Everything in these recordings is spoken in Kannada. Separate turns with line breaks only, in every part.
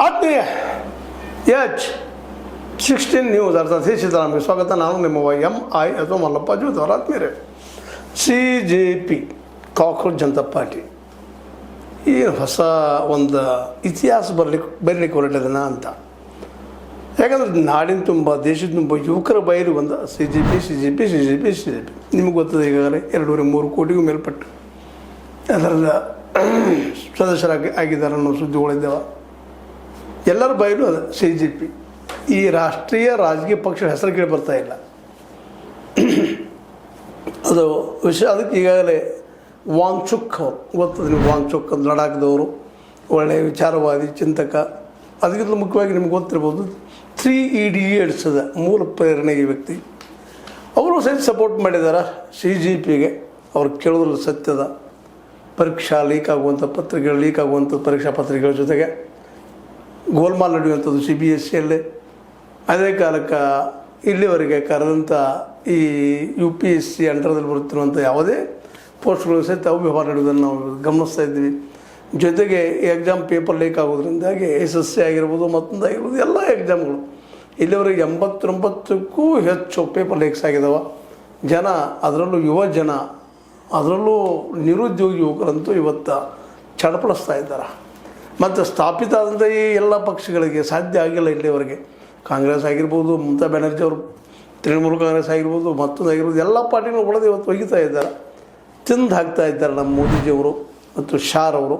ಆತ್ಮೀಯ H16 ನ್ಯೂಸ್ ಅರ್ಥಾತ್ ಸಿದ್ದರಾಮಯ್ಯ ಸ್ವಾಗತ. ನಾನು ನಿಮ್ಮ MI ಅಥವಾ ಮಲ್ಲಪ್ಪ ಜೋದವರ ಆತ್ಮೀಯರೇ. CJP ಕಾಕ್ರೋಚ್ ಜನತಾ ಪಾರ್ಟಿ ಏನು ಹೊಸ ಒಂದು ಇತಿಹಾಸ ಬರಲಿಕ್ಕೆ ಹೊರಟಿದನ ಅಂತ. ಯಾಕಂದ್ರೆ ನಾಡಿನ ತುಂಬ ದೇಶದ ತುಂಬ ಯುವಕರ ಬಯಲು ಒಂದು CJP ನಿಮಗೆ ಗೊತ್ತದೆ. ಈಗಾಗಲೇ 2.3 ಕೋಟಿಗೂ ಮೇಲ್ಪಟ್ಟು ಅದರದ ಸದಸ್ಯರಾಗಿ ಆಗಿದ್ದಾರೆ ಅನ್ನೋ ಸುದ್ದಿಗಳಿದ್ದಾವೆ. ಎಲ್ಲರ ಬಯಲು ಅದು CJP. ಈ ರಾಷ್ಟ್ರೀಯ ರಾಜಕೀಯ ಪಕ್ಷದ ಹೆಸರು ಕೇಳಿ ಬರ್ತಾ ಇಲ್ಲ. ಅದು ವಿಷಯ. ಅದಕ್ಕೆ ಈಗಾಗಲೇ ವಾಂಗ್ಚುಕ್ ಅವರು ಗೊತ್ತದೆ. ನೀವು ವಾಂಗ್ಚುಕ್ ಅಂತ ಲಡಾಖ್ದವರು ಒಳ್ಳೆಯ ವಿಚಾರವಾದಿ ಚಿಂತಕ. ಅದಕ್ಕಿಂತ ಮುಖ್ಯವಾಗಿ ನಿಮ್ಗೆ ಗೊತ್ತಿರ್ಬೋದು 3 Idiots ಮೂಲ ಪ್ರೇರಣೆಗೆ ವ್ಯಕ್ತಿ. ಅವರು ಸಹಿತ ಸಪೋರ್ಟ್ ಮಾಡಿದ್ದಾರೆ CJPಗೆ. ಅವ್ರು ಕೇಳೋದ್ರಲ್ಲಿ ಸತ್ಯದ. ಪರೀಕ್ಷಾ ಲೀಕ್ ಆಗುವಂಥ ಪತ್ರಿಕೆಗಳು, ಲೀಕ್ ಆಗುವಂಥ ಪರೀಕ್ಷಾ ಪತ್ರಿಕೆಗಳ ಜೊತೆಗೆ ಗೋಲ್ಮಾಲ್ ನಡೆಯುವಂಥದ್ದು CBSEಯಲ್ಲೇ. ಅದೇ ಕಾಲಕ್ಕೆ ಇಲ್ಲಿವರೆಗೆ ಕರೆದಂಥ ಈ UPSC ಅಂಡರ್ದಲ್ಲಿ ಬರುತ್ತಿರುವಂಥ ಯಾವುದೇ ಪೋಸ್ಟ್ಗಳು ಸಹಿತ ಅವ್ಯವಹಾರ ನಡೆಯೋದನ್ನು ನಾವು ಗಮನಿಸ್ತಾ ಇದ್ವಿ. ಜೊತೆಗೆ ಎಕ್ಸಾಮ್ ಪೇಪರ್ ಲೀಕ್ ಆಗೋದ್ರಿಂದಾಗಿ SSC ಆಗಿರ್ಬೋದು, ಮತ್ತೊಂದಾಗಿರ್ಬೋದು, ಎಲ್ಲ ಎಕ್ಸಾಮ್ಗಳು ಇಲ್ಲಿವರೆಗೆ 89ಕ್ಕೂ ಹೆಚ್ಚು ಪೇಪರ್ ಲೀಕ್ಸ್ ಆಗಿದ್ದಾವೆ. ಜನ, ಅದರಲ್ಲೂ ಯುವ ಜನ, ಅದರಲ್ಲೂ ನಿರುದ್ಯೋಗಿ ಯುವಕರಂತೂ ಇವತ್ತು ಚಡಪಡಿಸ್ತಾ ಇದ್ದಾರೆ. ಮತ್ತು ಸ್ಥಾಪಿತ ಆದಂಥ ಈ ಎಲ್ಲ ಪಕ್ಷಗಳಿಗೆ ಸಾಧ್ಯ ಆಗಿಲ್ಲ ಇಲ್ಲಿವರೆಗೆ. ಕಾಂಗ್ರೆಸ್ ಆಗಿರ್ಬೋದು, ಮಮತಾ ಬ್ಯಾನರ್ಜಿ ಅವರು, ತೃಣಮೂಲ ಕಾಂಗ್ರೆಸ್ ಆಗಿರ್ಬೋದು, ಮತ್ತೊಂದಾಗಿರ್ಬೋದು, ಎಲ್ಲ ಪಾರ್ಟಿಗಳು ಉಳಿದು ಇವತ್ತು ಒಗಿತಾ ಇದ್ದಾರೆ, ತಿಂದು ಹಾಕ್ತಾ ಇದ್ದಾರೆ ನಮ್ಮ ಮೋದಿಜಿಯವರು ಮತ್ತು ಶಾರವರು.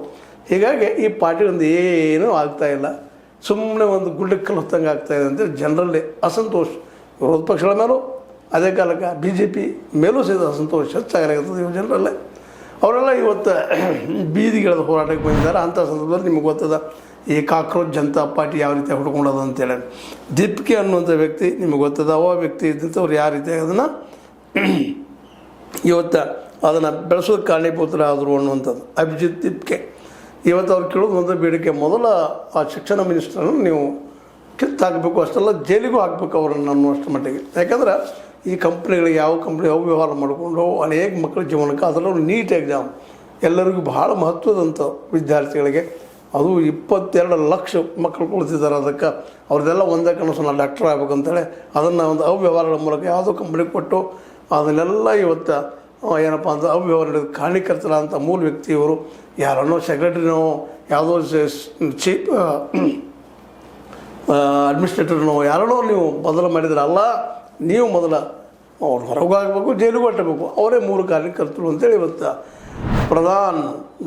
ಹೀಗಾಗಿ ಈ ಪಾರ್ಟಿಗೊಂದು ಏನೂ ಆಗ್ತಾಯಿಲ್ಲ. ಸುಮ್ಮನೆ ಒಂದು ಗುಡ್ಡಕ್ಕೆ ಕಲ್ಲು ಹೊತ್ತಂಗೆ ಆಗ್ತಾಯಿದೆ ಅಂತೇಳಿ ಜನರಲ್ಲಿ ಅಸಂತೋಷ. ವಿರೋಧ ಪಕ್ಷಗಳ ಮೇಲೂ, ಅದೇ ಕಾಲಕ್ಕೆ BJP ಮೇಲೂ ಸಹಿತ ಅಸಂತೋಷ ಹೆಚ್ಚಾಗಲಾಗುತ್ತದೆ ಇವು ಜನರಲ್ಲೇ. ಅವರೆಲ್ಲ ಇವತ್ತು ಬೀದಿಗಿಳಿದ ಹೋರಾಟಕ್ಕೆ ಬಂದಿದ್ದಾರೆ. ಅಂಥ ಸಂದರ್ಭದಲ್ಲಿ ನಿಮಗೆ ಗೊತ್ತದ ಈ ಕಾಕ್ರೋಚ್ ಜನತಾ ಪಾರ್ಟಿ ಯಾವ ರೀತಿ ಹುಡ್ಕೊಂಡದ ಅಂತೇಳಿ. ದೀಪಿಕೆ ಅನ್ನುವಂಥ ವ್ಯಕ್ತಿ ನಿಮಗೆ ಗೊತ್ತದ. ಅವ ವ್ಯಕ್ತಿ ಇದ್ದಂಥವ್ರು ಯಾವ ರೀತಿ ಅದನ್ನು ಇವತ್ತು ಅದನ್ನು ಬೆಳೆಸೋದಕ್ಕೆ ಕಾರಣೀಭೂತರಾದರು ಅನ್ನುವಂಥದ್ದು ಅಭಿಜಿತ್ ದೀಪಿಕೆ. ಇವತ್ತು ಅವ್ರು ಕೇಳೋದು ಒಂದು ಬೇಡಿಕೆ, ಮೊದಲ ಆ ಶಿಕ್ಷಣ ಮಿನಿಸ್ಟ್ರನ್ನು ನೀವು ಕಿತ್ತಾಕಬೇಕು, ಅಷ್ಟೆಲ್ಲ ಜೈಲಿಗೂ ಹಾಕಬೇಕು ಅವರನ್ನು ಅನ್ನುವಷ್ಟು ಮಟ್ಟಿಗೆ. ಯಾಕಂದ್ರೆ ಈ ಕಂಪ್ನಿಗಳಿಗೆ ಯಾವ ವ್ಯವಹಾರ ಮಾಡಿಕೊಂಡು ಅನೇಕ ಮಕ್ಕಳ ಜೀವನಕ್ಕೆ, ಅದರಲ್ಲೂ ನೀಟ್ ಎಕ್ಸಾಮ್ ಎಲ್ಲರಿಗೂ ಭಾಳ ಮಹತ್ವದಂಥ ವಿದ್ಯಾರ್ಥಿಗಳಿಗೆ. ಅದು 22 ಲಕ್ಷ ಮಕ್ಕಳು ಕುಳಿತಿದ್ದಾರೆ. ಅದಕ್ಕೆ ಅವ್ರದ್ದೆಲ್ಲ ಒಂದೇ ಕನಸು, ನಾನು ಡಾಕ್ಟರ್ ಆಗ್ಬೇಕಂತೇಳಿ ಅದನ್ನು ಒಂದು ಅವ್ಯವಹಾರಗಳ ಮೂಲಕ ಯಾವುದೋ ಕಂಪ್ನಿಗೆ ಕೊಟ್ಟು ಅದನ್ನೆಲ್ಲ ಇವತ್ತು ಏನಪ್ಪ ಅಂತ ಅವ್ಯವಹಾರ ನಡೆದು ಕಾರಣೀಕರ್ತರ ಅಂತ ಮೂಲ ವ್ಯಕ್ತಿಯವರು. ಯಾರನ್ನೋ ಸೆಕ್ರೆಟರಿನೋ, ಯಾವುದೋ ಚೀಫ್ ಅಡ್ಮಿನಿಸ್ಟ್ರೇಟರ್ನೋ ಯಾರನ್ನೋ ನೀವು ಬದಲು ಮಾಡಿದ್ರಲ್ಲ. ನೀವು ಮೊದಲ ಅವ್ರು ಹೊರಗಾಗಬೇಕು, ಜೈಲಿಗೂ ಕಟ್ಟಬೇಕು. ಅವರೇ ಮೂರು ಕಾರ್ಯಕರ್ತರು ಅಂತೇಳಿ ಇವತ್ತು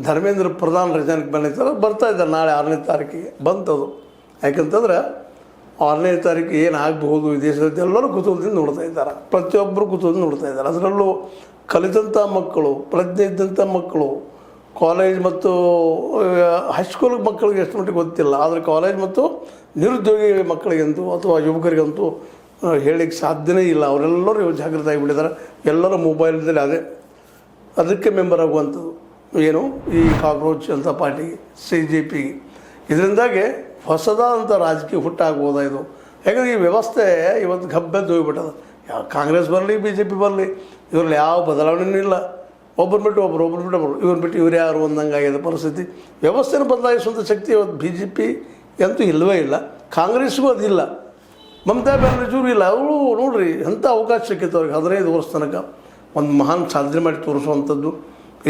ಧರ್ಮೇಂದ್ರ ಪ್ರಧಾನ್ ರಜಾನಿಗೆ ಬಂದಿರ್ತಾರೆ. ಬರ್ತಾ ಇದ್ದಾರೆ ನಾಳೆ 6ನೇ ತಾರೀಕಿಗೆ ಬಂತದು. ಯಾಕಂತಂದ್ರೆ 6ನೇ ತಾರೀಕು ಏನಾಗಬಹುದು ಈ ದೇಶದಲ್ಲಿ ಎಲ್ಲರೂ ಕುತೂಹಲದಿಂದ ನೋಡ್ತಾ ಇದ್ದಾರೆ. ಪ್ರತಿಯೊಬ್ಬರು ಕುತೂಹಲದಿಂದ ನೋಡ್ತಾ ಇದ್ದಾರೆ. ಅದರಲ್ಲೂ ಕಲಿತಂಥ ಮಕ್ಕಳು, ಪ್ರಜ್ಞೆ ಇದ್ದಂಥ ಮಕ್ಕಳು, ಕಾಲೇಜ್ ಮತ್ತು ಹೈಸ್ಕೂಲ್ ಮಕ್ಕಳಿಗೆ ಎಷ್ಟು ಮಟ್ಟಿಗೆ ಗೊತ್ತಿಲ್ಲ. ಆದರೆ ಕಾಲೇಜ್ ಮತ್ತು ನಿರುದ್ಯೋಗಿ ಮಕ್ಕಳಿಗಂತೂ ಅಥವಾ ಯುವಕರಿಗಂತೂ ಹೇಳಲಿಕ್ಕೆ ಸಾಧ್ಯನೇ ಇಲ್ಲ. ಅವರೆಲ್ಲರೂ ಜಾಗೃತ ಆಗಿಬಿಟ್ಟಿದ್ದಾರೆ. ಎಲ್ಲರೂ ಮೊಬೈಲ್ದಲ್ಲಿ ಅದಕ್ಕೆ ಮೆಂಬರ್ ಆಗುವಂಥದ್ದು ಏನು ಈ ಕಾಕ್ರೋಚ್ ಅಂತ ಪಾರ್ಟಿಗೆ, CJPಗೆ. ಇದರಿಂದಾಗಿ ಹೊಸದಾದಂಥ ರಾಜಕೀಯ ಹುಟ್ಟಾಗ್ಬೋದಾ ಇದು? ಯಾಕಂದರೆ ಈ ವ್ಯವಸ್ಥೆ ಇವತ್ತು ಗಬ್ಬೆದ್ದು ಹೋಗಿಬಿಟ್ಟದ. ಯಾವ ಕಾಂಗ್ರೆಸ್ ಬರಲಿ, BJP ಬರಲಿ, ಇವರಲ್ಲಿ ಯಾವ ಬದಲಾವಣೆಯೂ ಇಲ್ಲ. ಒಬ್ಬರು ಬಿಟ್ಟು ಒಬ್ಬರು ಇವ್ರು ಬಿಟ್ಟು ಇವ್ರು ಯಾರು ಒಂದಂಗಾಗಿದೆ ಪರಿಸ್ಥಿತಿ. ವ್ಯವಸ್ಥೆನ ಬದಲಾಯಿಸುವಂಥ ಶಕ್ತಿ ಇವತ್ತು BJP ಅಂತೂ ಇಲ್ಲವೇ ಇಲ್ಲ. ಕಾಂಗ್ರೆಸ್ಗೂ ಅದಿಲ್ಲ. ಮಮತಾ ಬ್ಯಾನರ್ಜಿಯವರು ಇಲ್ಲ. ಅವರು ನೋಡ್ರಿ ಎಂಥ ಅವಕಾಶ ಸಿಕ್ಕಿತ್ತು ಅವ್ರಿಗೆ. 15 ವರ್ಷ ತನಕ ಒಂದು ಮಹಾನ್ ಸಾಧನೆ ಮಾಡಿ ತೋರಿಸುವಂಥದ್ದು,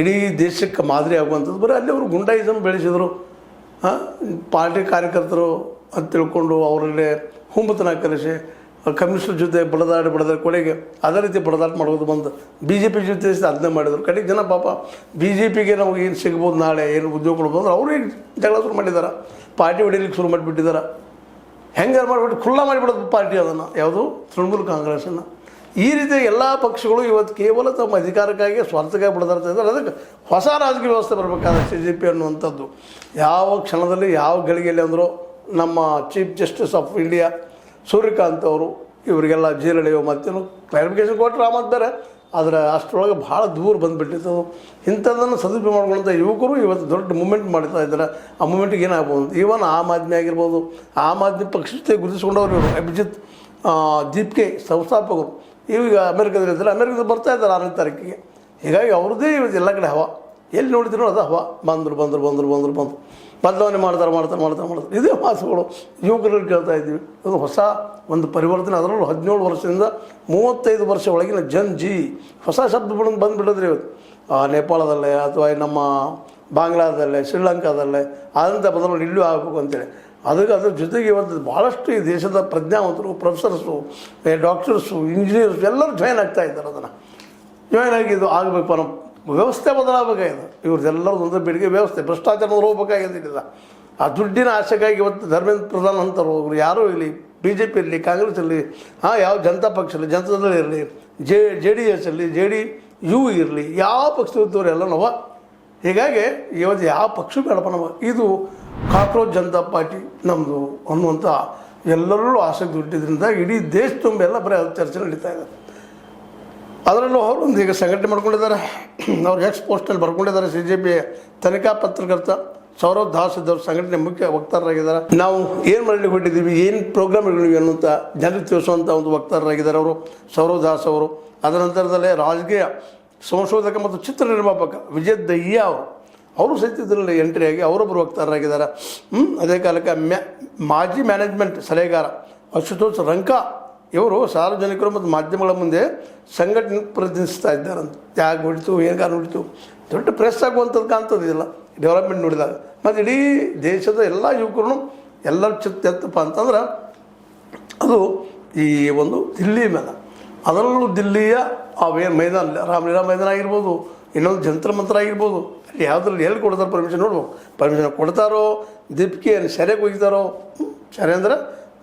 ಇಡೀ ದೇಶಕ್ಕೆ ಮಾದರಿ ಆಗುವಂಥದ್ದು. ಬರೀ ಅಲ್ಲಿ ಅವರು ಗುಂಡಾಯಿಸಮ್ ಬೆಳೆಸಿದರು. ಪಾರ್ಟಿ ಕಾರ್ಯಕರ್ತರು ಅಂತ ತಿಳ್ಕೊಂಡು ಅವರಲ್ಲೇ ಹುಂಬತನ ಕಲಿಸಿ ಕಮ್ಯುನಿಸ್ಟರ್ ಜೊತೆ ಬಡದಾಡಿ ಕೊನೆಗೆ ಅದೇ ರೀತಿ ಬಡದಾಟ ಮಾಡೋದು ಬಂದು BJP ಜೊತೆ ಅದನ್ನೇ ಮಾಡಿದರು. ಕಡೆಗೆ ಜನ ಪಾಪ BJPಗೆ ನಮಗೆ ಏನು ಸಿಗ್ಬೋದು, ನಾಳೆ ಏನು ಉದ್ಯೋಗಗಳು ಬಂದ್ರೆ ಅವರು ಈಗ ಜಗಳ ಶುರು ಮಾಡಿದ್ದಾರೆ. ಪಾರ್ಟಿ ಹೊಡಿಲಿಕ್ಕೆ ಶುರು ಮಾಡಿಬಿಟ್ಟಿದ್ದಾರೆ. ಹೆಂಗೆ ಮಾಡಿಬಿಟ್ಟು ಖುಲ್ಲಾ ಮಾಡಿಬಿಡೋದು ಪಾರ್ಟಿ ಅದನ್ನು, ಯಾವುದು ತೃಣಮೂಲ ಕಾಂಗ್ರೆಸ್ಸನ್ನು. ಈ ರೀತಿ ಎಲ್ಲ ಪಕ್ಷಗಳು ಇವತ್ತು ಕೇವಲ ತಮ್ಮ ಅಧಿಕಾರಕ್ಕಾಗಿ ಸ್ವಾರ್ಥಕ್ಕಾಗಿ ಬಿಡದಾಡ್ತಾ ಇದ್ದಾರೆ. ಅದಕ್ಕೆ ಹೊಸ ರಾಜಕೀಯ ವ್ಯವಸ್ಥೆ ಬರಬೇಕಾದ್ರೆ CJP ಅನ್ನುವಂಥದ್ದು ಯಾವ ಕ್ಷಣದಲ್ಲಿ ಯಾವ ಗಳಿಗೆಯಲ್ಲಿ ಅಂದರೂ ನಮ್ಮ chief justice of India Suryakant ಅವರು ಇವರಿಗೆಲ್ಲ ಜೈಲಳೆಯೋ ಮತ್ತೇನು ಕ್ಲಾರಿಫಿಕೇಶನ್ ಕೊಟ್ಟರೆ ಆಮದು ಬೇರೆ. ಆದರೆ ಅಷ್ಟರೊಳಗೆ ಭಾಳ ದೂರ ಬಂದುಬಿಟ್ಟಿತ್ತು. ಇಂಥದ್ದನ್ನು ಸದುಪಯೋಗ ಮಾಡ್ಕೊಳ್ಳೋಂಥ ಯುವಕರು ಇವತ್ತು ದೊಡ್ಡ ಮೂಮೆಂಟ್ ಮಾಡ್ತಾ ಇದ್ದಾರೆ. ಆ ಮೂಮೆಂಟಿಗೆ ಏನಾಗ್ಬೋದು, ಈವನ್ ಆಮ್ ಆದ್ಮಿ ಆಗಿರ್ಬೋದು, ಆಮ್ ಆದ್ಮಿ ಪಕ್ಷ ಜೊತೆ ಗುರುತಿಸ್ಕೊಂಡವ್ರು ಇವರು ಅಭಿಜಿತ್ ದೀಪಿಕೆ ಸಂಸ್ಥಾಪಕರು. ಈಗ ಅಮೆರಿಕದಲ್ಲಿದ್ದಾರೆ, ಅಮೆರಿಕದಲ್ಲಿ ಬರ್ತಾ ಇದ್ದಾರೆ 6ನೇ ತಾರೀಕಿಗೆ. ಹೀಗಾಗಿ ಅವ್ರದ್ದೇ ಇವತ್ತು ಎಲ್ಲ ಕಡೆ ಹವಾ. ಎಲ್ಲಿ ನೋಡಿದ್ರು ಅದು ಹವಾ ಬಂದರು ಬದಲಾವಣೆ ಮಾಡ್ತಾರೆ ಇದೇ ಮಾತುಗಳು ಯುವಕರಲ್ಲಿ ಕೇಳ್ತಾ ಇದ್ದೀವಿ. ಅದು ಹೊಸ ಒಂದು ಪರಿವರ್ತನೆ, ಅದರಲ್ಲೂ 17 ವರ್ಷದಿಂದ 35 ವರ್ಷ ಒಳಗಿನ ಜಿ ಹೊಸ ಶಬ್ದಗಳನ್ನು ಬಂದುಬಿಟ್ಟಿದ್ರೆ ಇವತ್ತು ನೇಪಾಳದಲ್ಲೇ ಅಥವಾ ನಮ್ಮ ಬಾಂಗ್ಲಾದಲ್ಲೇ ಶ್ರೀಲಂಕಾದಲ್ಲೇ ಆದಂಥ ಬದಲಾವಣೆ ಇಲ್ಲೂ ಆಗಬೇಕು ಅಂತೇಳಿ ಅದ್ರ ಜೊತೆಗೆ ಇವತ್ತು ಭಾಳಷ್ಟು ಈ ದೇಶದ ಪ್ರಜ್ಞಾವಂತರು, ಪ್ರೊಫೆಸರ್ಸು, ಡಾಕ್ಟರ್ಸು, ಇಂಜಿನಿಯರ್ಸು ಎಲ್ಲರೂ ಜಾಯ್ನ್ ಆಗ್ತಾ ಇದ್ದಾರೆ. ಅದನ್ನು ಜಾಯ್ನ್ ಆಗಿ ಇದು ಆಗಬೇಕು ಅನ್ನೋ ವ್ಯವಸ್ಥೆ ಬದಲಾಗಬೇಕಾಗಿದೆ. ಇವ್ರದ್ದೆಲ್ಲರದ್ದು ಒಂದು ಬೇಡಿಕೆ ವ್ಯವಸ್ಥೆ, ಭ್ರಷ್ಟಾಚಾರ ಹೋಗ್ಬೇಕಾಗಿದ್ದಿಲ್ಲ. ಆ ದುಡ್ಡಿನ ಆಶೆಗಾಗಿ ಇವತ್ತು ಧರ್ಮೇಂದ್ರ ಪ್ರಧಾನ್ ಅಂತರು ಅವರು ಯಾರೂ ಇರಲಿ, BJP ಇರಲಿ, ಕಾಂಗ್ರೆಸ್ ಇರಲಿ, ಯಾವ ಜನತಾ ಪಕ್ಷ ಇರಲಿ, ಜನತಾದಳ ಇರಲಿ, JDS ಇರಲಿ, JDU ಇರಲಿ, ಯಾವ ಪಕ್ಷದವ್ರು ಎಲ್ಲ ನಾವು ಹೀಗಾಗಿ ಇವತ್ತು ಯಾವ ಪಕ್ಷ ಬೇಡಪ್ಪ ನಮ್ಮ ಇದು ಕಾಕ್ರೋಚ್ ಜನತಾ ಪಾರ್ಟಿ ನಮ್ಮದು ಅನ್ನುವಂಥ ಎಲ್ಲರಲ್ಲೂ ಆಸಕ್ತಿ ಹುಟ್ಟಿದ್ರಿಂದ ಇಡೀ ದೇಶ ತುಂಬ ಎಲ್ಲ ಬರೀ ಚರ್ಚೆ ನಡೀತಾ ಇದೆ. ಅದರಲ್ಲೂ ಅವರು ಒಂದು ಈಗ ಸಂಘಟನೆ ಮಾಡ್ಕೊಂಡಿದ್ದಾರೆ. ಅವ್ರು ಪೋಸ್ಟಲ್ಲಿ ಬರ್ಕೊಂಡಿದ್ದಾರೆ. CJP ತನಿಖಾ ಪತ್ರಕರ್ತ ಸೌರವ್ ದಾಸ್ ಇದ್ದವ್ರು ಸಂಘಟನೆ ಮುಖ್ಯ ವಕ್ತಾರರಾಗಿದ್ದಾರೆ. ನಾವು ಏನು ಮಾಡಲಿಕ್ಕೆ ಹೊಟ್ಟಿದ್ದೀವಿ, ಏನು ಪ್ರೋಗ್ರಾಮ್ ಇಟ್ಕೊಂಡಿವಿ ಅನ್ನುವಂಥ ಜನರಿಗೆ ತಿಳಿಸುವಂಥ ಒಂದು ವಕ್ತಾರರಾಗಿದ್ದಾರೆ ಅವರು ಸೌರವ್ ದಾಸ್ ಅವರು. ಅದರ ನಂತರದಲ್ಲೇ ರಾಜಕೀಯ ಸಂಶೋಧಕ ಮತ್ತು ಚಿತ್ರ ನಿರ್ಮಾಪಕ ವಿಜಯ್ ದಹಿಯಾ ಅವರು ಸಹಿತ ಇದರಲ್ಲಿ ಎಂಟ್ರಿಯಾಗಿ ಅವರೊಬ್ಬರು ವಕ್ತಾರರಾಗಿದ್ದಾರೆ. ಅದೇ ಕಾಲಕ್ಕೆ ಮಾಜಿ ಮ್ಯಾನೇಜ್ಮೆಂಟ್ ಸಲಹೆಗಾರ ಅಶುತೋಷ್ ರಂಕಾ ಇವರು ಸಾರ್ವಜನಿಕರು ಮತ್ತು ಮಾಧ್ಯಮಗಳ ಮುಂದೆ ಸಂಘಟನೆ ಪ್ರತಿನಿಧಿಸ್ತಾ ಇದ್ದಾರಂತ. ಯಾಕೆ ನೋಡಿತು, ಏನು ಕಾರಣ ನೋಡಿತು, ದೊಡ್ಡ ಪ್ರೆಸ್ ಆಗುವಂಥದ್ದು ಕಾಣ್ತದಿಲ್ಲ ಡೆವಲಪ್ಮೆಂಟ್ ನೋಡಿದಾಗ. ಮತ್ತು ಇಡೀ ದೇಶದ ಎಲ್ಲ ಯುವಕರು ಎಲ್ಲರ ಎತ್ತಪ್ಪ ಅಂತಂದ್ರೆ ಅದು ಈ ಒಂದು ದಿಲ್ಲಿ ಮೇಲೆ, ಅದರಲ್ಲೂ ದಿಲ್ಲಿಯ ಅವೇನು ಮೈದಾನ ರಾಮಲೀಲಾ ಮೈದಾನ ಆಗಿರ್ಬೋದು, ಇನ್ನೊಂದು ಜಂತ್ರ ಮಂತ್ರ ಆಗಿರ್ಬೋದು, ಅಲ್ಲಿ ಯಾವುದ್ರಲ್ಲಿ ಎಲ್ಲಿ ಕೊಡ್ತಾರೆ ಪರ್ಮಿಷನ್ ನೋಡ್ಬೇಕು. ಪರ್ಮಿಷನ್ ಕೊಡ್ತಾರೋ, ದೀಪಿಕೆ ಸೆರೆಗೆ ಹೋಗ್ತಾರೋ, ಸೆರೆ ಅಂದ್ರೆ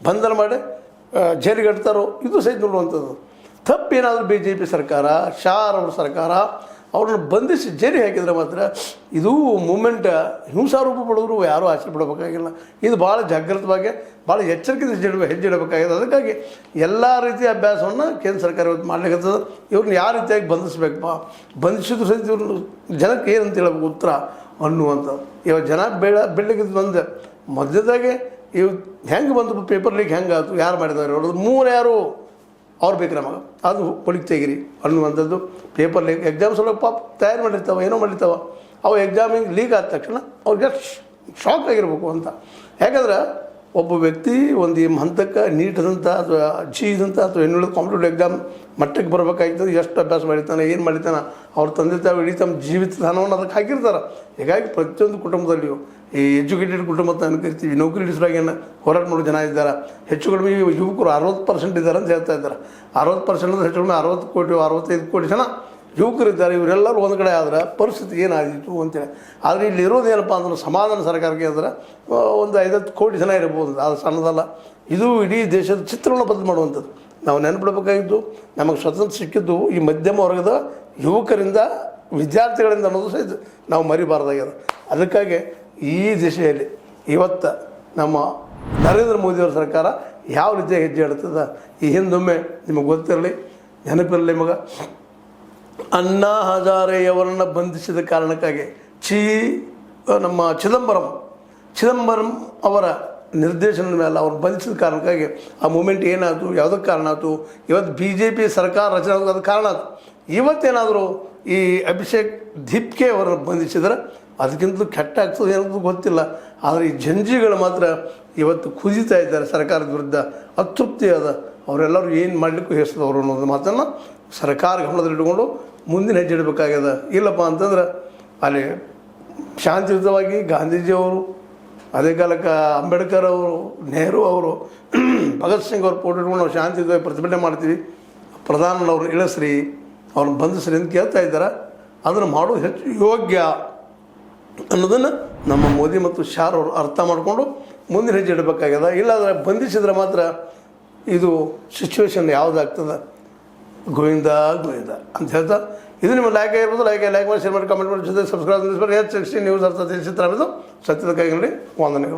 ಬಂಧನ ಮಾಡಿ ಜೈಲಿಗೆ ಇಡ್ತಾರೋ, ಇದು ಸಹಿತ ನೋಡುವಂಥದ್ದು. ತಪ್ಪೇನಾದರೂ BJP ಸರ್ಕಾರ, ಶಾ ಅವ್ರ ಸರ್ಕಾರ ಅವ್ರನ್ನ ಬಂಧಿಸಿ ಜೈಲಿಗೆ ಹಾಕಿದರೆ ಮಾತ್ರ ಇದು ಮೂಮೆಂಟ್ ಹಿಂಸಾರೂಪ ಪಡೆದ್ರು ಯಾರೂ ಆಸೆ ಪಡಬೇಕಾಗಿಲ್ಲ. ಇದು ಭಾಳ ಜಾಗೃತವಾಗಿ ಭಾಳ ಎಚ್ಚರಿಕೆಯಿಂದ ಹೆಜ್ಜೆ ಇಡಬೇಕಾಗಿದೆ. ಅದಕ್ಕಾಗಿ ಎಲ್ಲ ರೀತಿಯ ಅಭ್ಯಾಸವನ್ನು ಕೇಂದ್ರ ಸರ್ಕಾರ ಇವತ್ತು ಮಾಡ್ಲಿಕ್ಕತ್ತದ. ಇವ್ರನ್ನ ಯಾವ ರೀತಿಯಾಗಿ ಬಂಧಿಸಬೇಕಪ್ಪ, ಬಂಧಿಸಿದ್ರು ಸಹಿತ ಇವ್ರನ್ನ ಜನಕ್ಕೆ ಏನಂತ ಹೇಳಬೇಕು ಉತ್ತರ ಅನ್ನುವಂಥದ್ದು. ಇವಾಗ ಜನ ಬೆಳಗ್ಗೆ ಬಂದೆ ಮಧ್ಯದಾಗೆ ಇವು ಹೆಂಗೆ ಬಂತು, ಪೇಪರ್ ಲೀಕ್ ಹೆಂಗೆ ಆಯ್ತು, ಯಾರು ಮಾಡಿದ್ದಾರೆ ಅವ್ರದ್ದು 3 ಯಾರು ಅವ್ರು ಬೇಕು ನಮಗೆ, ಅದು ಹೊಲಿಗೆ ತೆಗಿರಿ ಅನ್ನುವಂಥದ್ದು. ಪೇಪರ್ ಲೀಕ್ ಎಕ್ಸಾಮ್ಸ್ ಒಳಗೆ ಪಾಪ ತಯಾರು ಮಾಡಿರ್ತಾವೆ, ಏನೋ ಮಾಡಿರ್ತಾವೆ, ಅವು ಎಕ್ಸಾಮಿಗೆ ಲೀಕ್ ಆದ ತಕ್ಷಣ ಅವ್ರಿಗೆ ಶಾಕ್ ಆಗಿರ್ಬೇಕು ಅಂತ. ಯಾಕಂದ್ರೆ ಒಬ್ಬ ವ್ಯಕ್ತಿ ಒಂದು ಈ ಹಂತಕ್ಕೆ ನೀಟದಂಥ ಅಥವಾ ಇದಂಥ ಅಥವಾ ಇನ್ನುಳಿದ ಕಾಂಪಿಟೇಟಿವ್ ಎಕ್ಸಾಮ್ ಮಟ್ಟಕ್ಕೆ ಬರಬೇಕಾಗ್ತದೆ. ಎಷ್ಟು ಅಭ್ಯಾಸ ಮಾಡಿರ್ತಾನೆ, ಏನು ಮಾಡಿರ್ತಾನೆ, ಅವ್ರ ತಂದೆ ತಾವು ಇಡೀ ತಮ್ಮ ಜೀವಿತ ದಾನವನ್ನು ಅದಕ್ಕೆ ಹಾಕಿರ್ತಾರೆ. ಹೀಗಾಗಿ ಪ್ರತಿಯೊಂದು ಕುಟುಂಬದಲ್ಲಿಯೂ ಈ ಎಜುಕೇಟೆಡ್ ಕುಟುಂಬ ಅಂತ ಅನ್ಕರಿತೀವಿ, ನೌಕರಿ ಹಿಡಿಸೋರಾಗೇನು ಹೋರಾಟ ಮಾಡೋ ಜನ ಇದ್ದಾರೆ. ಹೆಚ್ಚು ಕಡಿಮೆ ಯುವಕರು 60% ಇದ್ದಾರೆ ಅಂತ ಹೇಳ್ತಾ ಇದ್ದಾರೆ. 60% ಅಂದರೆ ಹೆಚ್ಚು ಕಡಿಮೆ 60 ಕೋಟಿ 65 ಕೋಟಿ ಜನ ಯುವಕರಿದ್ದಾರೆ. ಇವರೆಲ್ಲರೂ ಒಂದು ಕಡೆ ಆದ್ರೆ ಪರಿಸ್ಥಿತಿ ಏನಾಗಿತ್ತು ಅಂತೇಳಿ. ಆದರೆ ಇಲ್ಲಿ ಇರೋದು ಏನಪ್ಪ ಅಂದ್ರೆ ಸಮಾಧಾನ ಸರ್ಕಾರಕ್ಕೆ ಅಂದ್ರೆ ಒಂದು 50 ಕೋಟಿ ಜನ ಇರ್ಬೋದು, ಅದು ಸಣ್ಣದಲ್ಲ. ಇದು ಇಡೀ ದೇಶದ ಚಿತ್ರವನ್ನು ಬದಲು ಮಾಡುವಂಥದ್ದು. ನಾವು ನೆನಪಿಡಬೇಕಾಗಿದ್ದು ನಮಗೆ ಸ್ವತಂತ್ರ ಸಿಕ್ಕಿದ್ದು ಈ ಮಧ್ಯಮ ವರ್ಗದ ಯುವಕರಿಂದ, ವಿದ್ಯಾರ್ಥಿಗಳಿಂದ ಅನ್ನೋದು ಸಹಿತ ನಾವು ಮರಿಬಾರ್ದಾಗ್ಯದ. ಅದಕ್ಕಾಗಿ ಈ ದಿಶೆಯಲ್ಲಿ ಇವತ್ತು ನಮ್ಮ ನರೇಂದ್ರ ಮೋದಿಯವರ ಸರ್ಕಾರ ಯಾವ ರೀತಿಯಾಗಿ ಹೆಜ್ಜೆ ಇಡ್ತದೆ. ಈ ಹಿಂದೊಮ್ಮೆ ನಿಮಗೆ ಗೊತ್ತಿರಲಿ, ನೆನಪಿರಲಿ ಮಗ, ಅಣ್ಣಾ ಹಜಾರೆಯವರನ್ನು ಬಂಧಿಸಿದ ಕಾರಣಕ್ಕಾಗಿ ನಮ್ಮ ಚಿದಂಬರಂ ಅವರ ನಿರ್ದೇಶನದ ಮೇಲೆ ಅವ್ರು ಬಂಧಿಸಿದ ಕಾರಣಕ್ಕಾಗಿ ಆ ಮೂಮೆಂಟ್ ಏನಾಯ್ತು, ಯಾವುದಕ್ಕೆ ಕಾರಣ ಆಯ್ತು, ಇವತ್ತು BJP ಸರ್ಕಾರ ರಚನೆ ಆಗೋದು ಅದು ಕಾರಣ ಆಯ್ತು. ಇವತ್ತೇನಾದರೂ ಈ ಅಭಿಷೇಕ್ ದೀಪ್ಕೆ ಅವರನ್ನು ಬಂಧಿಸಿದ್ರೆ ಅದಕ್ಕಿಂತಲೂ ಕೆಟ್ಟ ಆಗ್ತದೆ ಏನಂತ ಗೊತ್ತಿಲ್ಲ. ಆದರೆ ಈ ಜಂಜಿಗಳು ಮಾತ್ರ ಇವತ್ತು ಕುದಿತಾ ಇದ್ದಾರೆ ಸರ್ಕಾರದ ವಿರುದ್ಧ, ಅತೃಪ್ತಿ ಅದ. ಅವರೆಲ್ಲರೂ ಏನು ಮಾಡಲಿಕ್ಕೂ ಹೆಸದವರು ಅನ್ನೋದು ಮಾತನ್ನು ಸರ್ಕಾರ ಗಮನದಲ್ಲಿಟ್ಟುಕೊಂಡು ಮುಂದಿನ ಹೆಜ್ಜೆ ಇಡಬೇಕಾಗ್ಯದ. ಇಲ್ಲಪ್ಪ ಅಂತಂದ್ರೆ ಅಲ್ಲಿ ಶಾಂತಿಯುತವಾಗಿ ಗಾಂಧೀಜಿಯವರು, ಅದೇ ಕಾಲಕ್ಕೆ ಅಂಬೇಡ್ಕರ್ ಅವರು, ನೆಹರು ಅವರು, ಭಗತ್ ಸಿಂಗ್ ಅವ್ರ ಫೋಟೋ ಇಟ್ಕೊಂಡು ನಾವು ಶಾಂತಿಯುತವಾಗಿ ಪ್ರತಿಭಟನೆ ಮಾಡ್ತೀವಿ, ಪ್ರಧಾನಮಂತ್ರಿಯವ್ರನ್ನ ಇಳಿಸ್ರಿ, ಅವ್ರನ್ನ ಬಂಧಿಸ್ರಿ ಅಂತ ಕೇಳ್ತಾ ಇದ್ದಾರೆ. ಅದನ್ನು ಮಾಡೋದು ಹೆಚ್ಚು ಯೋಗ್ಯ ಅನ್ನೋದನ್ನು ನಮ್ಮ ಮೋದಿ ಮತ್ತು ಶಾ ಅವರು ಅರ್ಥ ಮಾಡಿಕೊಂಡು ಮುಂದಿನ ಹೆಜ್ಜೆ ಇಡಬೇಕಾಗ್ಯದ. ಇಲ್ಲಾಂದರೆ ಬಂಧಿಸಿದ್ರೆ ಮಾತ್ರ ಇದು ಸಿಚುವೇಶನ್ ಯಾವುದಾಗ್ತದೆ, ಗೋವಿಂದ ಅಂತ ಹೇಳ್ತಾ ಇದು ನಿಮ್ಮ ಲೈಕ್ ಆಗಿರ್ಬೋದು. ಲೈಕ್ ಮಾಡಿ, ಶೇರ್ ಮಾಡಿ, ಕಮೆಂಟ್ ಮಾಡಿ, ಜೊತೆ ಸಬ್ಸ್ಕ್ರೈಬ್ ಮಾಡಿ. H16 ನ್ಯೂಸ್ ಅರ್ಥ ತಿಳಿಸಿದ್ರೆ ಸತ್ಯದ ಕೈಗಳಲ್ಲಿ ವಂದನೆಗಳು.